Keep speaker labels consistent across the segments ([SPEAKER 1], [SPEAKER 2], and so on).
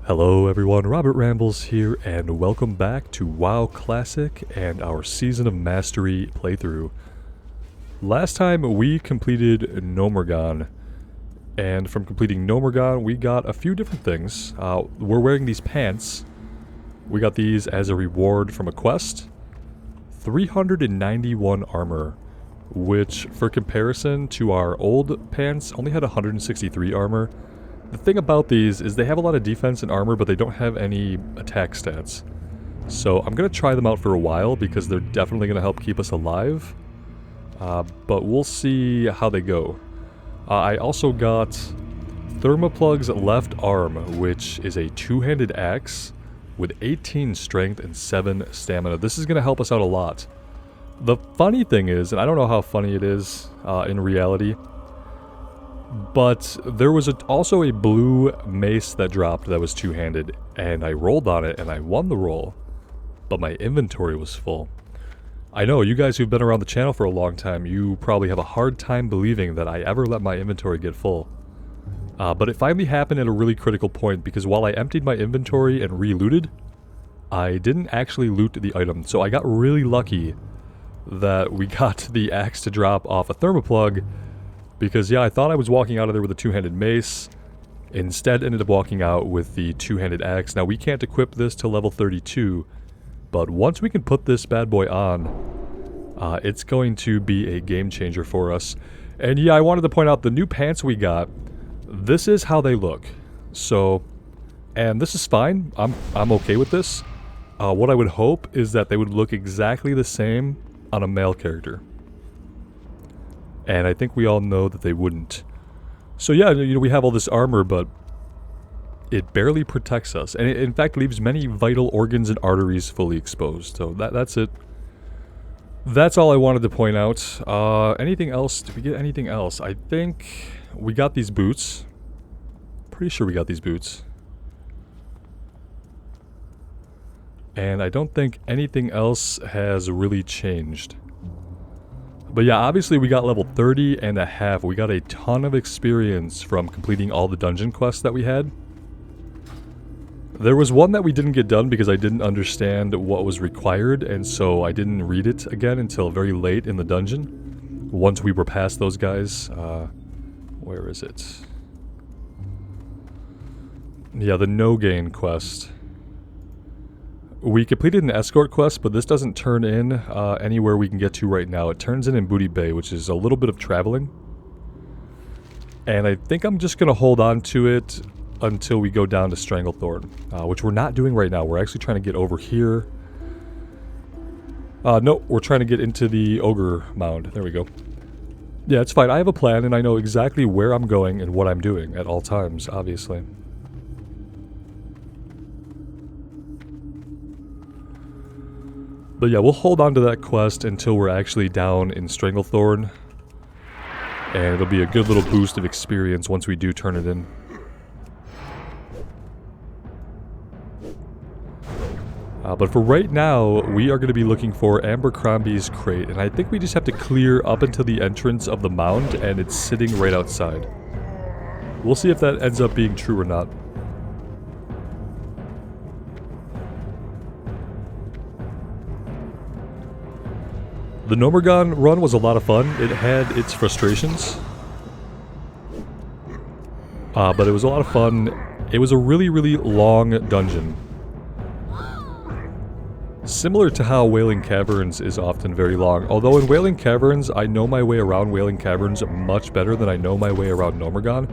[SPEAKER 1] Hello everyone, Robert Rambles here, and welcome back to WoW Classic and our Season of Mastery playthrough. Last time we completed Gnomergon, and from completing Gnomergon we got a few different things. We're wearing these pants. We got these as a reward from a quest. 391 armor, which for comparison to our old pants only had 163 armor. The thing about these is they have a lot of defense and armor, but they don't have any attack stats. So I'm going to try them out for a while because they're definitely going to help keep us alive. But we'll see how they go. I also got Thermaplugs Left Arm, which is a two-handed axe with 18 strength and 7 stamina. This is going to help us out a lot. The funny thing is, and I don't know how funny it is in reality, but there was also a blue mace that dropped that was two-handed, and I rolled on it and I won the roll, but my inventory was full. I know, you guys who've been around the channel for a long time, you probably have a hard time believing that I ever let my inventory get full. But it finally happened at a really critical point, because while I emptied my inventory and re-looted, I didn't actually loot the item. So I got really lucky that we got the axe to drop off a Thermaplug, because yeah, I thought I was walking out of there with a two-handed mace. Instead ended up walking out with the two-handed axe. Now we can't equip this to level 32, but once we can put this bad boy on, it's going to be a game changer for us. And yeah, I wanted to point out the new pants we got. This is how they look. So, and this is fine. I'm okay with this. What I would hope is that they would look exactly the same on a male character. And I think we all know that they wouldn't. So yeah, you know, we have all this armor, but it barely protects us. And it, in fact, leaves many vital organs and arteries fully exposed. So that's it. That's all I wanted to point out. Anything else? Did we get anything else? I think we got these boots. Pretty sure we got these boots. And I don't think anything else has really changed. But yeah, obviously we got level 30 and a half. We got a ton of experience from completing all the dungeon quests that we had. There was one that we didn't get done because I didn't understand what was required, and so I didn't read it again until very late in the dungeon. Once we were past those guys. Where is it? Yeah, the no-gain quest. We completed an escort quest, but this doesn't turn in anywhere we can get to right now. It turns in Booty Bay, which is a little bit of traveling. And I think I'm just going to hold on to it until we go down to Stranglethorn, which we're not doing right now. We're actually trying to get over here. No, we're trying to get into the Ogre Mound. There we go. Yeah, it's fine. I have a plan, and I know exactly where I'm going and what I'm doing at all times, obviously. But yeah, we'll hold on to that quest until we're actually down in Stranglethorn. And it'll be a good little boost of experience once we do turn it in. But for right now, we are going to be looking for Abercrombie's crate. And I think we just have to clear up until the entrance of the mound, and it's sitting right outside. We'll see if that ends up being true or not. The Gnomergon run was a lot of fun. It had its frustrations. But it was a lot of fun. It was a really, really long dungeon. Similar to how Wailing Caverns is often very long. Although in Wailing Caverns, I know my way around Wailing Caverns much better than I know my way around Gnomergon.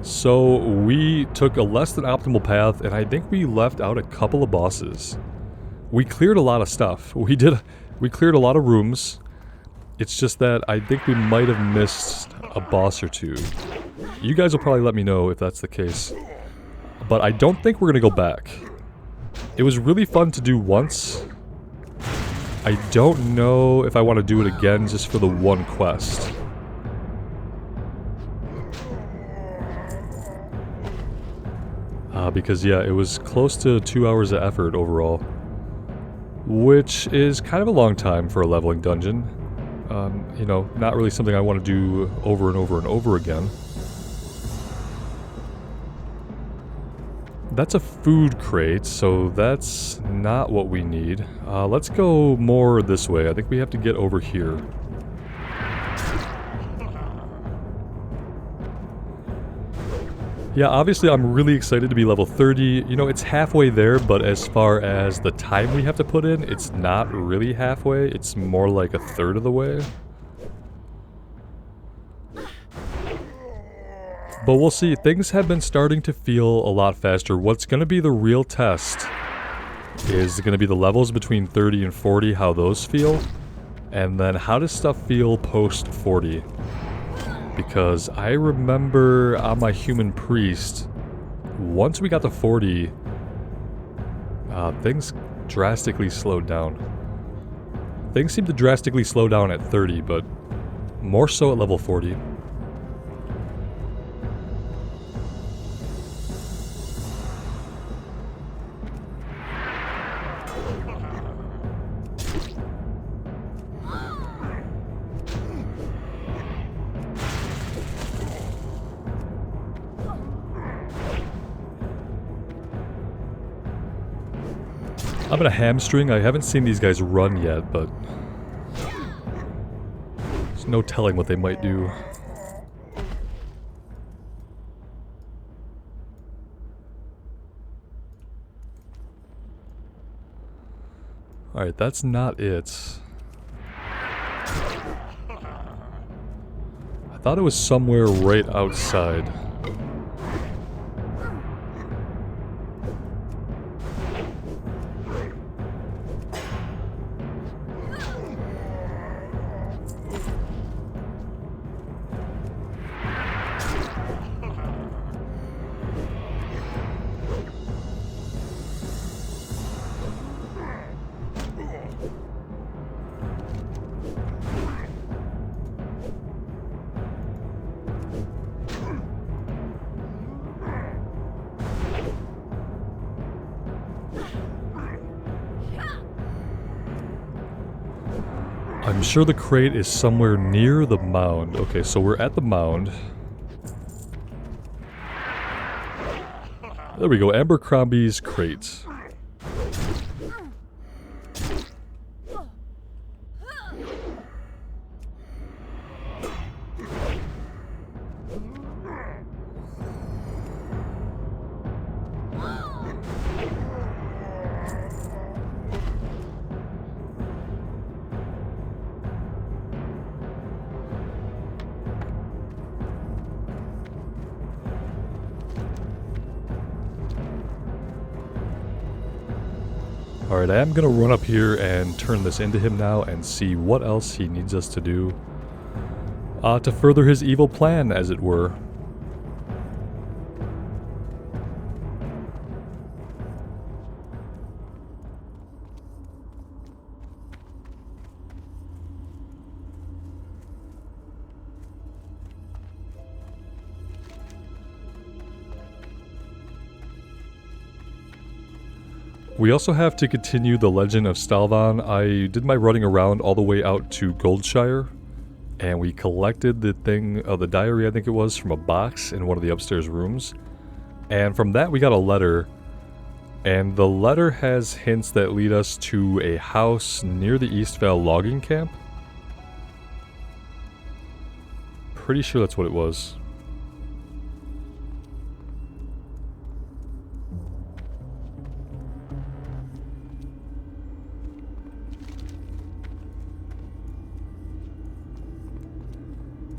[SPEAKER 1] So we took a less than optimal path, and I think we left out a couple of bosses. We cleared a lot of stuff. We cleared a lot of rooms. It's just that I think we might have missed a boss or two. You guys will probably let me know if that's the case. But I don't think we're going to go back. It was really fun to do once. I don't know if I want to do it again just for the one quest. Because yeah, it was close to 2 hours of effort overall. Which is kind of a long time for a leveling dungeon. You know, not really something I want to do over and over and over again. That's a food crate, so that's not what we need. Let's go more this way. I think we have to get over here. Yeah, obviously I'm really excited to be level 30. You know, it's halfway there, but as far as the time we have to put in, it's not really halfway. It's more like a third of the way. But we'll see. Things have been starting to feel a lot faster. What's going to be the real test is going to be the levels between 30 and 40, how those feel. And then how does stuff feel post 40? Because I remember on my human priest, once we got to 40, things drastically slowed down. Things seem to drastically slow down at 30, but more so at level 40. I'm gonna hamstring. I haven't seen these guys run yet, but there's no telling what they might do. Alright, that's not it. I thought it was somewhere right outside. I'm sure the crate is somewhere near the mound. Okay, so we're at the mound. There we go, Abercrombie's crate. Alright, I am going to run up here and turn this into him now and see what else he needs us to do to further his evil plan, as it were. We also have to continue the Legend of Stalvan. I did my running around all the way out to Goldshire, and we collected the thing, the diary I think it was, from a box in one of the upstairs rooms. And from that we got a letter, and the letter has hints that lead us to a house near the Eastvale logging camp. Pretty sure that's what it was.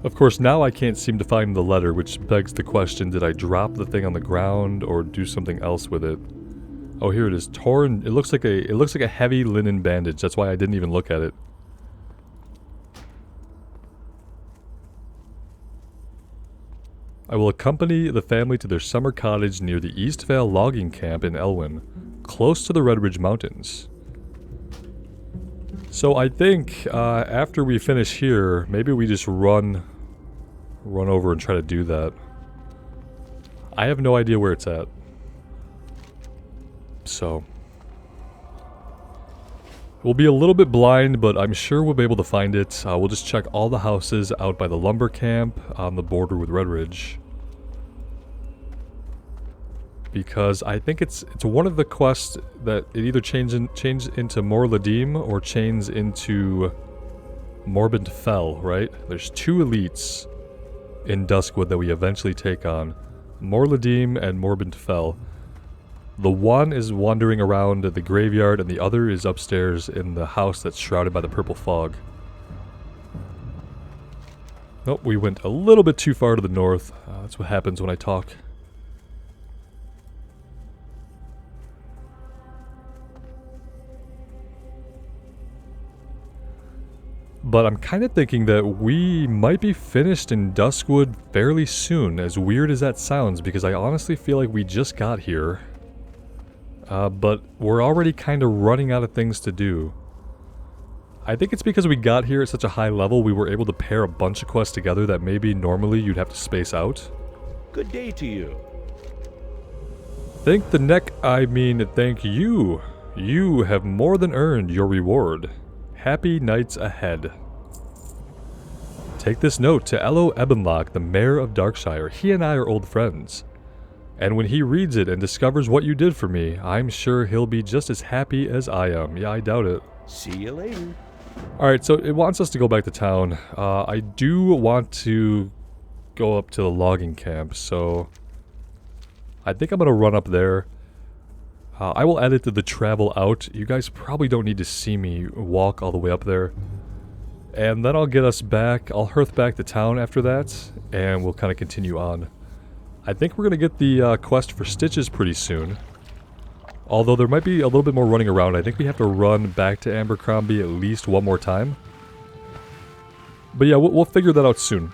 [SPEAKER 1] Of course, now I can't seem to find the letter, which begs the question, did I drop the thing on the ground or do something else with it? Oh, here it is. Torn. It looks like a heavy linen bandage. That's why I didn't even look at it. I will accompany the family to their summer cottage near the Eastvale logging camp in Elwyn, close to the Red Ridge Mountains. So I think after we finish here, maybe we just run over and try to do that. I have no idea where it's at. So we'll be a little bit blind, but I'm sure we'll be able to find it. We'll just check all the houses out by the lumber camp on the border with Red Ridge. because I think it's one of the quests that it either changes into Mor Ladim or changes into Morbid Fell, right? There's 2 elites in Duskwood that we eventually take on. Mor Ladim and Morbid Fell. The one is wandering around the graveyard and the other is upstairs in the house that's shrouded by the purple fog. Nope, we went a little bit too far to the north. That's what happens when I talk. But I'm kind of thinking that we might be finished in Duskwood fairly soon, as weird as that sounds, because I honestly feel like we just got here. But we're already kind of running out of things to do. I think it's because we got here at such a high level, we were able to pair a bunch of quests together that maybe normally you'd have to space out.
[SPEAKER 2] Good day to you.
[SPEAKER 1] Thank you. You have more than earned your reward. Happy nights ahead. Take this note to Elo Ebenlock, the mayor of Darkshire. He and I are old friends. And when he reads it and discovers what you did for me, I'm sure he'll be just as happy as I am. Yeah, I doubt it.
[SPEAKER 2] See you later.
[SPEAKER 1] Alright, so it wants us to go back to town. I do want to go up to the logging camp, so I think I'm going to run up there. I will edit the travel out. You guys probably don't need to see me walk all the way up there. And then I'll get us back. I'll hearth back to town after that, and we'll kind of continue on. I think we're going to get the quest for Stitches pretty soon. Although there might be a little bit more running around. I think we have to run back to Abercrombie at least one more time. But yeah, we'll figure that out soon.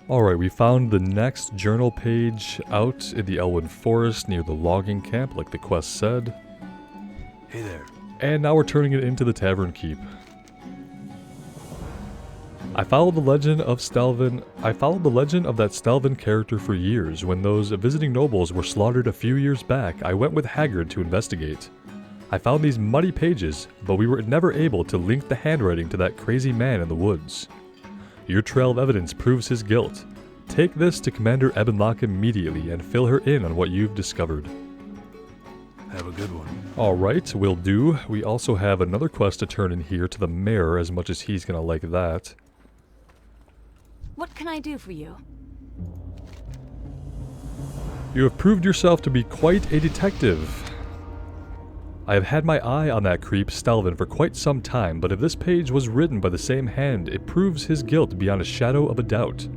[SPEAKER 1] Alright, we found the next journal page out in the Elwood Forest near the logging camp, like the quest said.
[SPEAKER 2] Hey there.
[SPEAKER 1] And now we're turning it into the Tavern Keep. I followed the legend of that Stelvin character for years. When those visiting nobles were slaughtered a few years back, I went with Haggard to investigate. I found these muddy pages, but we were never able to link the handwriting to that crazy man in the woods. Your trail of evidence proves his guilt. Take this to Commander Ebenlock immediately and fill her in on what you've discovered.
[SPEAKER 2] Have a good one.
[SPEAKER 1] Alright, will do. We also have another quest to turn in here to the mayor, as much as he's gonna like that.
[SPEAKER 3] What can I do for you?
[SPEAKER 1] You have proved yourself to be quite a detective. I have had my eye on that creep Stelvin for quite some time, but if this page was written by the same hand, it proves his guilt beyond a shadow of a doubt.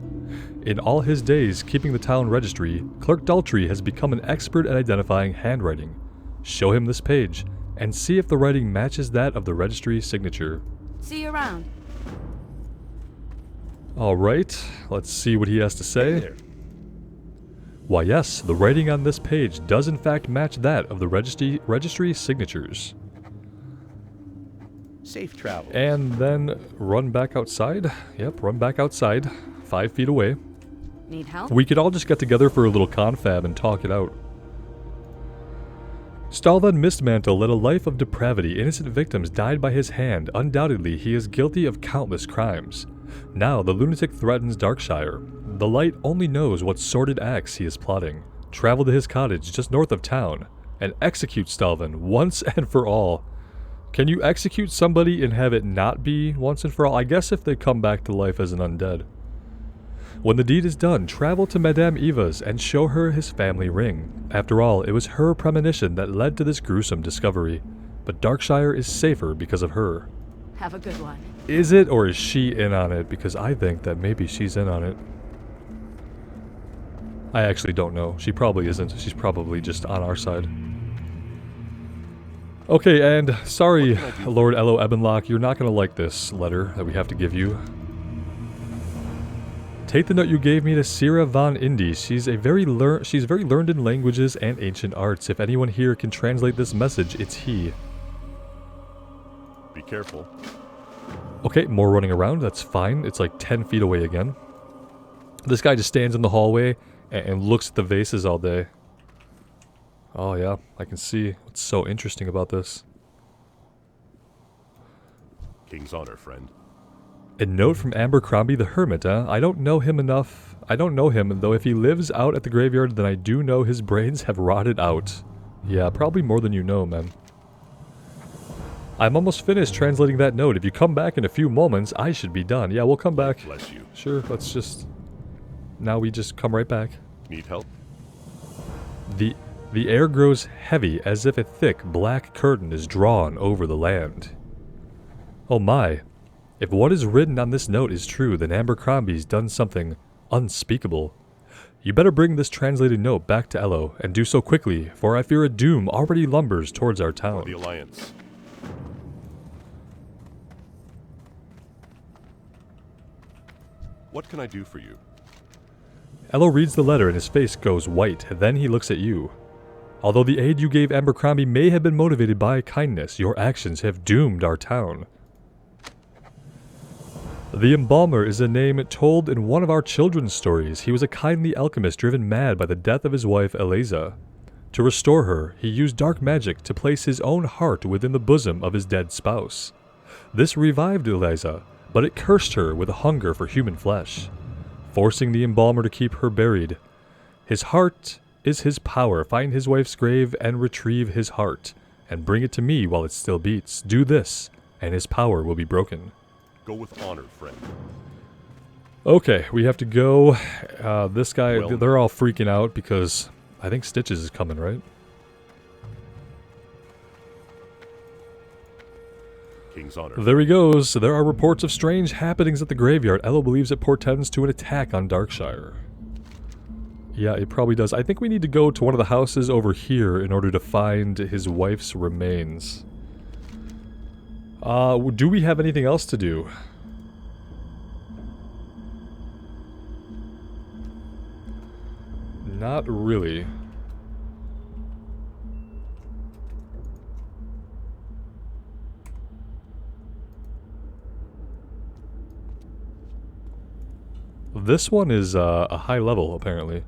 [SPEAKER 1] In all his days keeping the town registry, Clerk Daltrey has become an expert at identifying handwriting. Show him this page, and see if the writing matches that of the registry signature.
[SPEAKER 3] See you around.
[SPEAKER 1] Alright, let's see what he has to say.
[SPEAKER 2] Hey there.
[SPEAKER 1] Why yes, the writing on this page does in fact match that of the registry signatures.
[SPEAKER 2] Safe travel.
[SPEAKER 1] And then run back outside. Yep, run back outside. 5 feet away.
[SPEAKER 3] Need help?
[SPEAKER 1] We could all just get together for a little confab and talk it out. Stalvan Mistmantle led a life of depravity. Innocent victims died by his hand. Undoubtedly, he is guilty of countless crimes. Now the lunatic threatens Darkshire. The Light only knows what sordid acts he is plotting. Travel to his cottage just north of town, and execute Stalvan once and for all. Can you execute somebody and have it not be once and for all? I guess if they come back to life as an undead. When the deed is done, travel to Madame Eva's and show her his family ring. After all, it was her premonition that led to this gruesome discovery. But Darkshire is safer because of her.
[SPEAKER 3] Have a good one.
[SPEAKER 1] Is it, or is she in on it? Because I think that maybe she's in on it. I actually don't know. She probably isn't. She's probably just on our side. Okay, and sorry, Lord Elo Ebenlock, you're not going to like this letter that we have to give you. Take the note you gave me to Sira von Indy. She's very learned in languages and ancient arts. If anyone here can translate this message, it's he.
[SPEAKER 4] Be careful.
[SPEAKER 1] Okay, more running around. That's fine. It's like 10 feet away again. This guy just stands in the hallway and looks at the vases all day. Oh yeah, I can see what's so interesting about this.
[SPEAKER 4] King's honor, friend.
[SPEAKER 1] A note from Abercrombie the Hermit, I don't know him enough. I don't know him, though if he lives out at the graveyard, then I do know his brains have rotted out. Yeah, probably more than you know, man. I'm almost finished translating that note. If you come back in a few moments, I should be done. Yeah, we'll come back.
[SPEAKER 2] Bless you.
[SPEAKER 1] Sure, let's just... Now we just come right back.
[SPEAKER 2] Need help?
[SPEAKER 1] The air grows heavy as if a thick black curtain is drawn over the land. Oh my. If what is written on this note is true, then Abercrombie's done something unspeakable. You better bring this translated note back to Elo, and do so quickly, for I fear a doom already lumbers towards our
[SPEAKER 2] For
[SPEAKER 1] town.
[SPEAKER 2] the Alliance. What can I do for you?
[SPEAKER 1] Elo reads the letter and his face goes white, then he looks at you. Although the aid you gave Abercrombie may have been motivated by kindness, your actions have doomed our town. The Embalmer is a name told in one of our children's stories. He was a kindly alchemist driven mad by the death of his wife Eliza. To restore her, he used dark magic to place his own heart within the bosom of his dead spouse. This revived Eliza, but it cursed her with a hunger for human flesh, forcing the Embalmer to keep her buried. His heart is his power. Find his wife's grave and retrieve his heart, and bring it to me while it still beats. Do this, and his power will be broken.
[SPEAKER 2] Go with honor, friend.
[SPEAKER 1] Okay, we have to go. This guy,
[SPEAKER 2] Well,
[SPEAKER 1] they're all freaking out because I think Stitches is coming, right?
[SPEAKER 2] King's honor.
[SPEAKER 1] There he goes. There are reports of strange happenings at the graveyard. Elo believes it portends to an attack on Darkshire. Yeah, it probably does. I think we need to go to one of the houses over here in order to find his wife's remains. Do we have anything else to do? Not really. This one is a high level, apparently.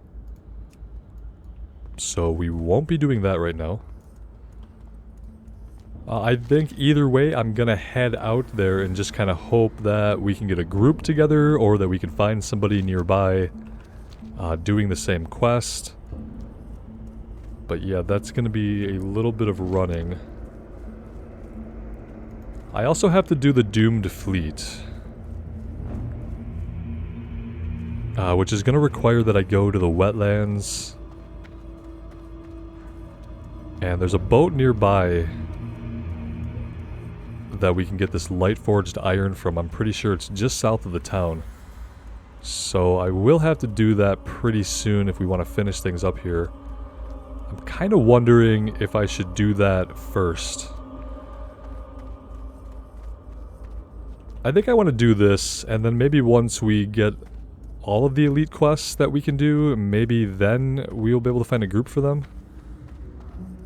[SPEAKER 1] So we won't be doing that right now. I think either way, I'm gonna head out there and just kind of hope that we can get a group together or that we can find somebody nearby doing the same quest. But yeah, that's gonna be a little bit of running. I also have to do the Doomed Fleet. Which is gonna require that I go to the wetlands. And there's a boat nearby that we can get this light forged iron from. I'm pretty sure it's just south of the town. So I will have to do that pretty soon if we want to finish things up here. I'm kind of wondering if I should do that first. I think I want to do this, and then maybe once we get all of the elite quests that we can do, maybe then we'll be able to find a group for them.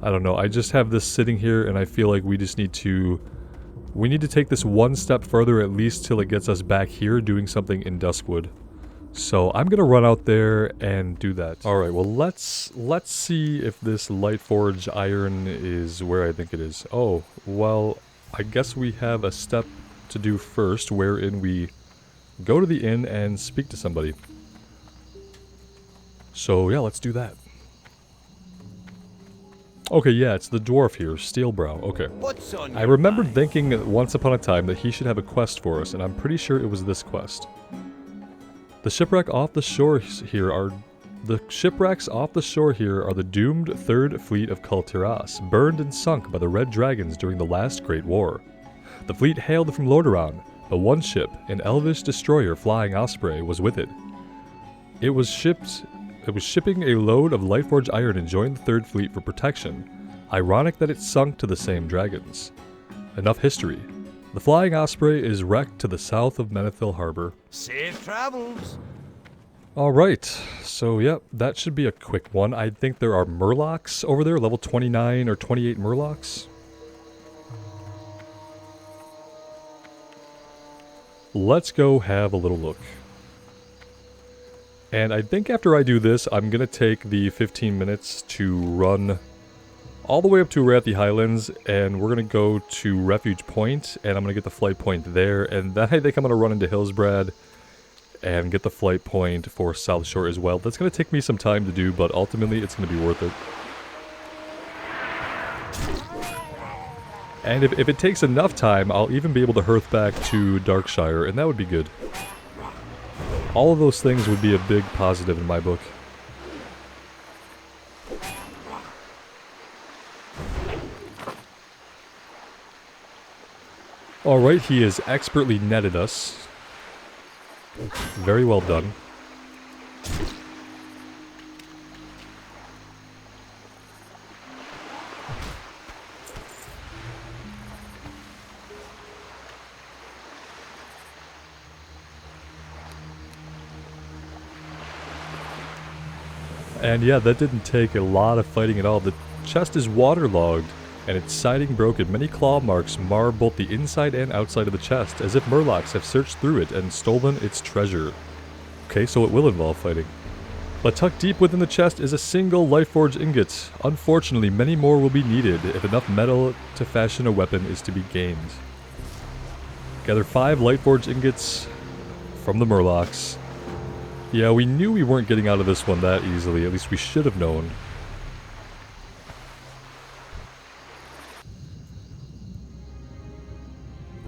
[SPEAKER 1] I don't know, I just have this sitting here and I feel like we just need to... We need to take this one step further at least till it gets us back here doing something in Duskwood. So I'm gonna run out there and do that. Alright, well let's see if this Lightforged iron is where I think it is. Oh, well, I guess we have a step to do first wherein we go to the inn and speak to somebody. So yeah, let's do that. Okay, yeah, it's the dwarf here, Steelbrow. Okay.
[SPEAKER 2] What's on
[SPEAKER 1] I remembered thinking once upon a time that he should have a quest for us, and I'm pretty sure it was this quest. The shipwreck off the shore here are... The shipwrecks off the shore here are the doomed Third Fleet of Kul Tiras, burned and sunk by the Red Dragons during the last Great War. The fleet hailed from Lordaeron, but one ship, an elvish destroyer Flying Osprey, was with it. It was shipping a load of Lightforged iron and joined the Third Fleet for protection. Ironic that it sunk to the same dragons. Enough history. The Flying Osprey is wrecked to the south of Menethil Harbor.
[SPEAKER 2] Safe travels.
[SPEAKER 1] Alright, so yep, that should be a quick one. I think there are Murlocs over there, level 29 or 28 Murlocs. Let's go have a little look. And I think after I do this, I'm going to take the 15 minutes to run all the way up to Wrathy Highlands, and we're going to go to Refuge Point, and I'm going to get the flight point there, and then I think I'm going to run into Hillsbrad and get the flight point for South Shore as well. That's going to take me some time to do, but ultimately it's going to be worth it. And if it takes enough time, I'll even be able to hearth back to Darkshire, and that would be good. All of those things would be a big positive in my book. Alright, he has expertly netted us. Very well done. And yeah, that didn't take a lot of fighting at all. The chest is waterlogged, and its siding broken. Many claw marks mar both the inside and outside of the chest, as if murlocs have searched through it and stolen its treasure. Okay, so it will involve fighting. But tucked deep within the chest is a single Lifeforged ingot. Unfortunately, many more will be needed if enough metal to fashion a weapon is to be gained. Gather 5 Lightforged ingots from the murlocs. Yeah, we knew we weren't getting out of this one that easily. At least we should have known.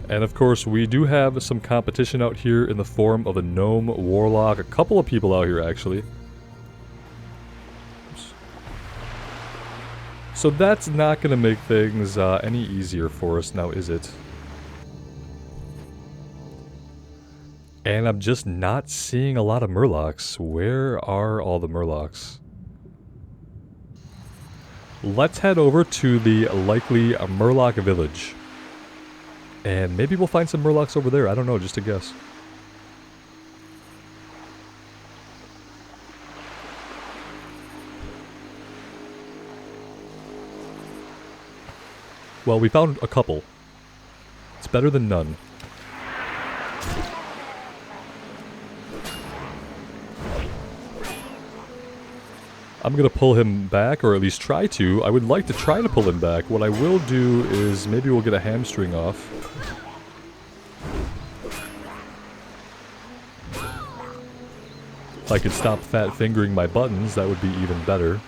[SPEAKER 1] And of course, we do have some competition out here in the form of a gnome warlock. A couple of people out here, actually. So that's not going to make things any easier for us now, is it? And I'm just not seeing a lot of murlocs. Where are all the murlocs? Let's head over to the likely Murloc village. And maybe we'll find some murlocs over there. I don't know, just a guess. Well, we found a couple. It's better than none. I'm gonna pull him back, or at least try to. I would like to try to pull him back. What I will do is maybe we'll get a hamstring off. If I could stop fat fingering my buttons, that would be even better.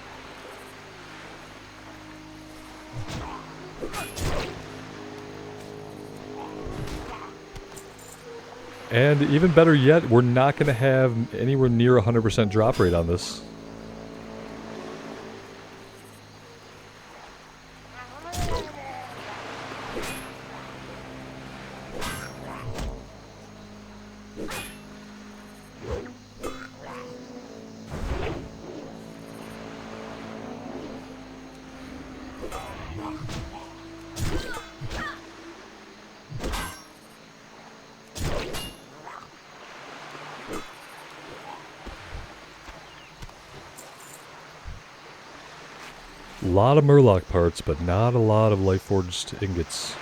[SPEAKER 1] And even better yet, we're not going to have anywhere near 100% drop rate on this. A lot of Murloc parts, but not a lot of Lifeforged ingots.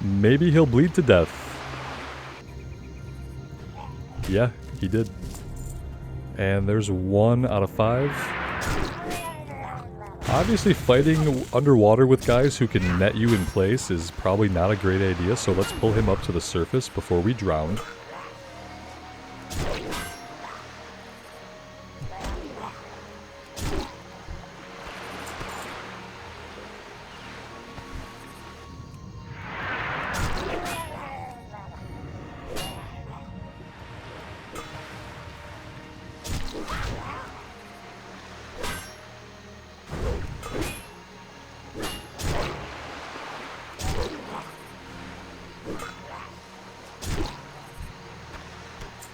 [SPEAKER 1] Maybe he'll bleed to death. Yeah, he did. And there's 1 out of 5. Obviously fighting underwater with guys who can net you in place is probably not a great idea, so let's pull him up to the surface before we drown.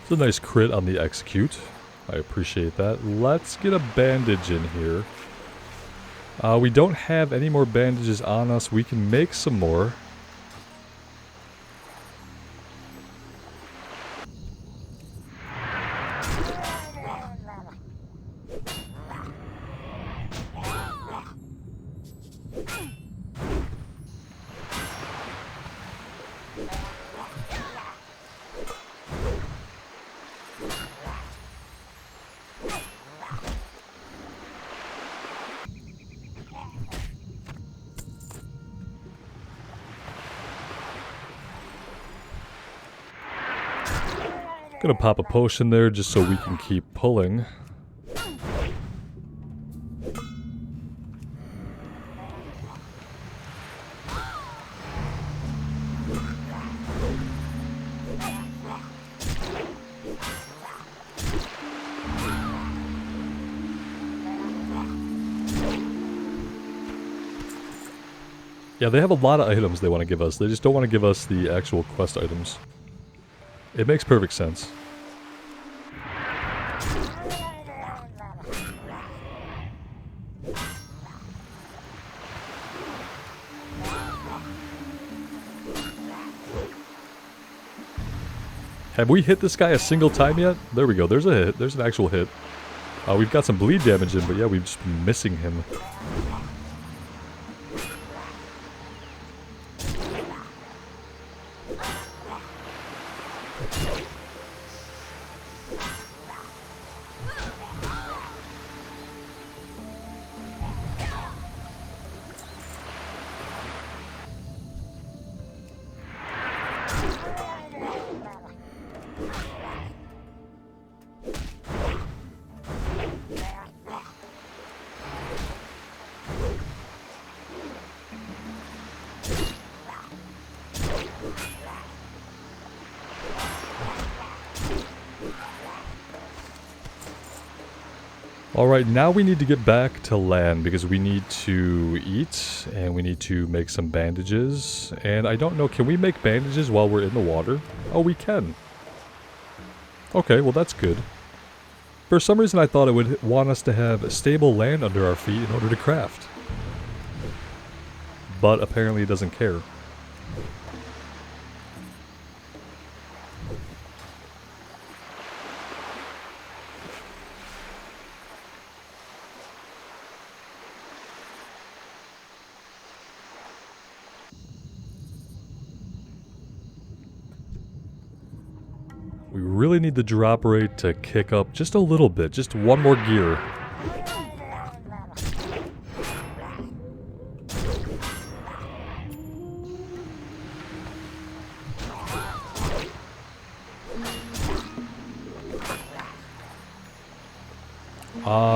[SPEAKER 1] It's a nice crit on the execute. I appreciate that. Let's get a bandage in here. We don't have any more bandages on us. We can make some more. Gonna pop a potion there just so we can keep pulling. Yeah, they have a lot of items they want to give us. They just don't want to give us the actual quest items. It makes perfect sense. Have we hit this guy a single time yet? There we go. There's a hit. There's an actual hit. We've got some bleed damage in, but yeah, we've just been missing him. Alright, now we need to get back to land because we need to eat and we need to make some bandages. And I don't know, can we make bandages while we're in the water? Oh, we can. Okay, well that's good. For some reason I thought it would want us to have stable land under our feet in order to craft. But apparently it doesn't care. We really need the drop rate to kick up just a little bit, just one more gear.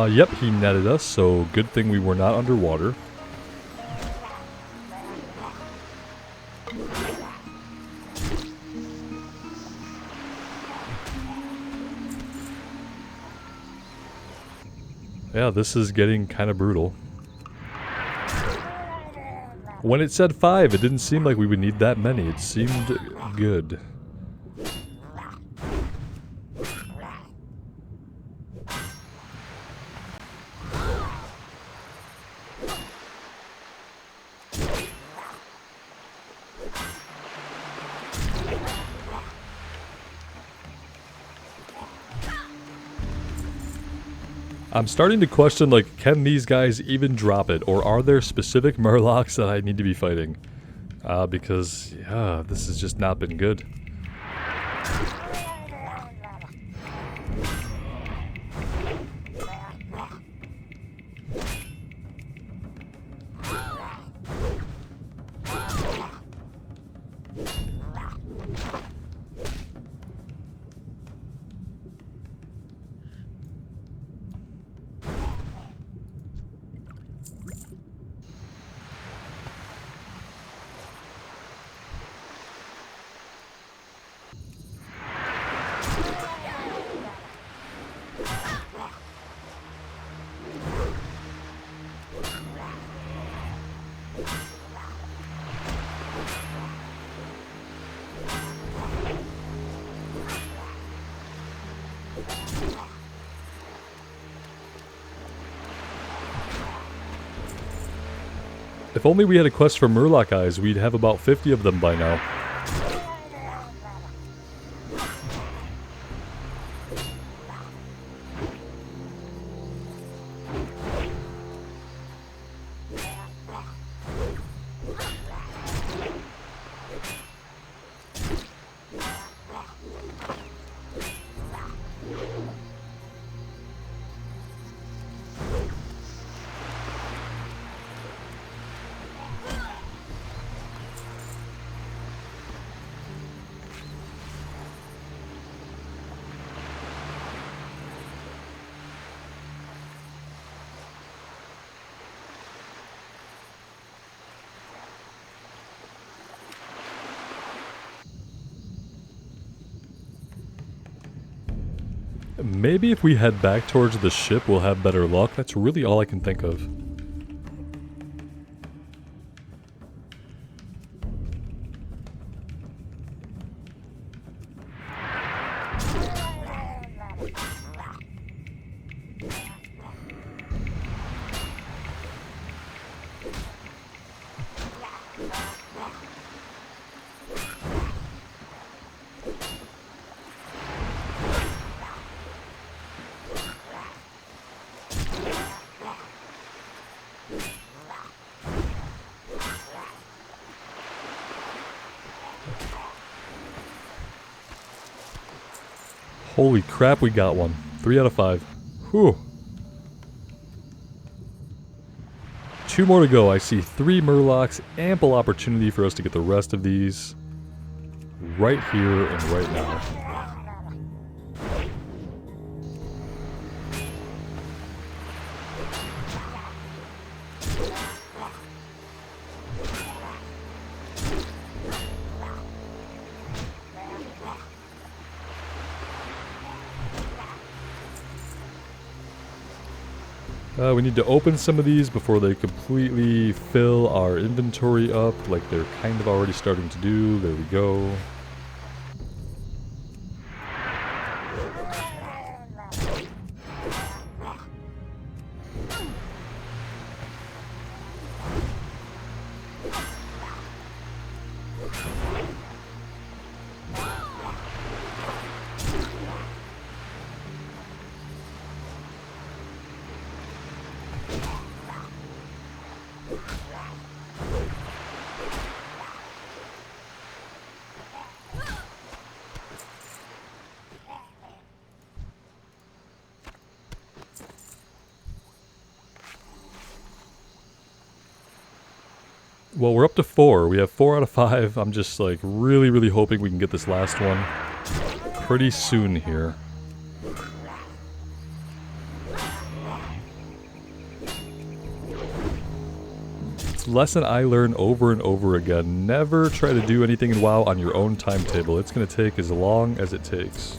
[SPEAKER 1] Yep, he netted us, so good thing we were not underwater. Yeah, this is getting kind of brutal. When it said 5, it didn't seem like we would need that many. It seemed good. I'm starting to question, like, can these guys even drop it? Or are there specific murlocs that I need to be fighting? Because, yeah, this has just not been good. If only we had a quest for Murloc eyes, we'd have about 50 of them by now. Maybe if we head back towards the ship, we'll have better luck. That's really all I can think of. Holy crap, we got one. 3 out of 5. Whew. 2 more to go. I see 3 Murlocs. Ample opportunity for us to get the rest of these right here and right now. We need to open some of these before they completely fill our inventory up, like they're kind of already starting to do. There we go. Well, we're up to 4. We have 4 out of 5. I'm just like really hoping we can get this last one pretty soon here. It's a lesson I learn over and over again. Never try to do anything in WoW on your own timetable. It's going to take as long as it takes.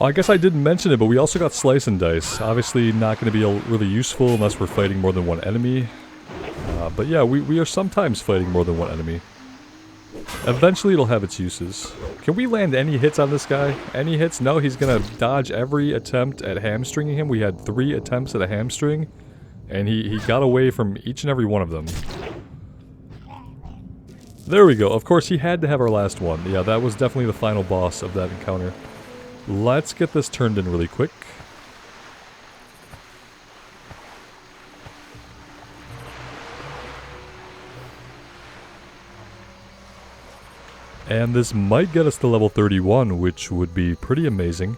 [SPEAKER 1] I guess I didn't mention it, but we also got Slice and Dice. Obviously not going to be really useful unless we're fighting more than one enemy. But yeah, we are sometimes fighting more than one enemy. Eventually it'll have its uses. Can we land any hits on this guy? Any hits? No, he's going to dodge every attempt at hamstringing him. We had 3 attempts at a hamstring, and he got away from each and every one of them. There we go. Of course, he had to have our last one. Yeah, that was definitely the final boss of that encounter. Let's get this turned in really quick. And this might get us to level 31, which would be pretty amazing.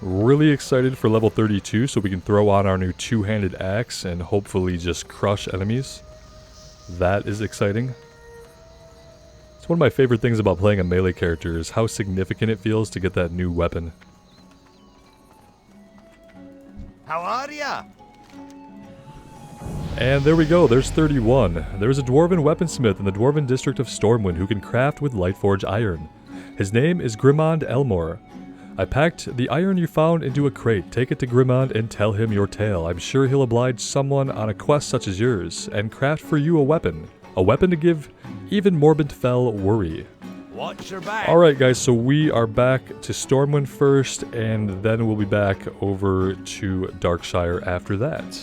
[SPEAKER 1] Really excited for level 32 so we can throw on our new two-handed axe and hopefully just crush enemies. That is exciting. It's one of my favorite things about playing a melee character is how significant it feels to get that new weapon.
[SPEAKER 2] How are ya?
[SPEAKER 1] And there we go, there's 31. There's a Dwarven Weaponsmith in the Dwarven district of Stormwind who can craft with Lightforge iron. His name is Grimond Elmore. I packed the iron you found into a crate. Take it to Grimond and tell him your tale. I'm sure he'll oblige someone on a quest such as yours, and craft for you a weapon. A weapon to give even Morbidfell worry.
[SPEAKER 2] Watch your back.
[SPEAKER 1] Alright guys, so we are back to Stormwind first, and then we'll be back over to Darkshire after that.